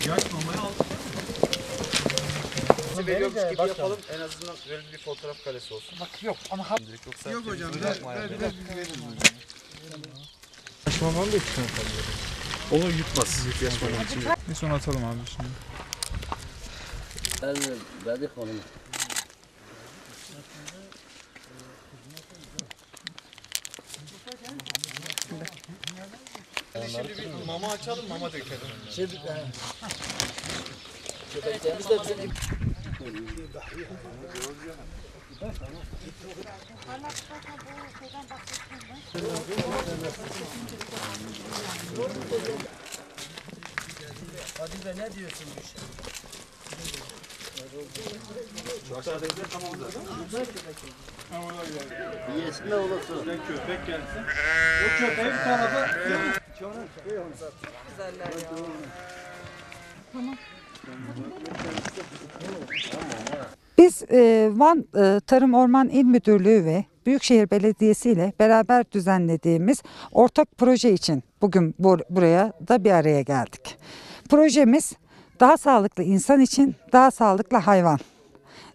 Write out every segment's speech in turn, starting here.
Yaş mamayı aldık. Veriyormuş gibi yapalım. En azından böyle bir fotoğraf karesi olsun. Bak yok ama Yok hocam. Ver Yaş mamanı da içine atalım. Onu yutmaz. Yaş mamanın içinde. Bir sonra atalım abi şimdi. Verdik onu. Şimdi bir mama açalım, mama dökelim. Şimdi köpeklerimiz de bizim Hadi be ne diyorsun bu işe? Aşağıdakiler tamam zaten. Yesin de olursun. Köpek gelsin. o köpeğin tarafı. Güzeller ya. Biz Van Tarım Orman İl Müdürlüğü ve Büyükşehir Belediyesi ile beraber düzenlediğimiz ortak proje için bugün buraya da bir araya geldik. Projemiz daha sağlıklı insan için daha sağlıklı hayvan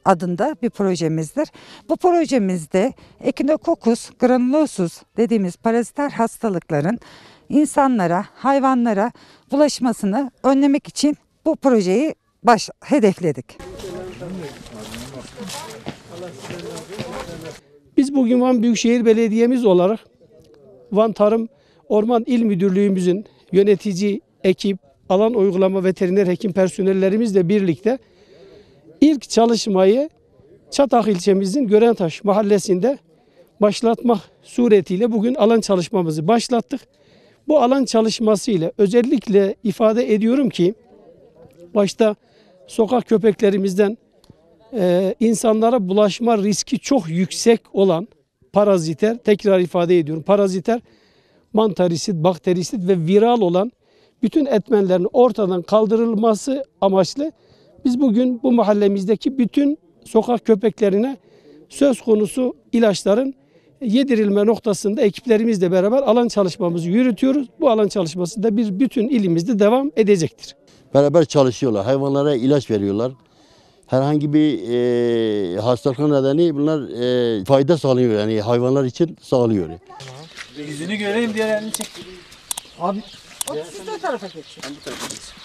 adında bir projemizdir. Bu projemizde Echinococcus granulosus dediğimiz paraziter hastalıkların insanlara, hayvanlara bulaşmasını önlemek için bu projeyi hedefledik. Biz bugün Van Büyükşehir Belediye'miz olarak Van Tarım Orman İl Müdürlüğümüzün yönetici ekip, alan uygulama veteriner hekim personellerimizle birlikte ilk çalışmayı Çatak ilçemizin Görentaş mahallesinde başlatmak suretiyle bugün alan çalışmamızı başlattık. Bu alan çalışması ile özellikle ifade ediyorum ki başta sokak köpeklerimizden insanlara bulaşma riski çok yüksek olan paraziter, tekrar ifade ediyorum, paraziter, mantarisit, bakterisit ve viral olan bütün etmenlerin ortadan kaldırılması amaçlı biz bugün bu mahallemizdeki bütün sokak köpeklerine söz konusu ilaçların yedirilme noktasında ekiplerimizle beraber alan çalışmamızı yürütüyoruz. Bu alan çalışması da bir bütün ilimizde devam edecektir. beraber çalışıyorlar. Hayvanlara ilaç veriyorlar. Herhangi bir hastalık nedeni bunlar fayda sağlıyor, yani hayvanlar için sağlıyor. Yüzünü göreyim diye elini çek. Abi O siz de o tarafa geçin. Ben bu tarafa geçeyim.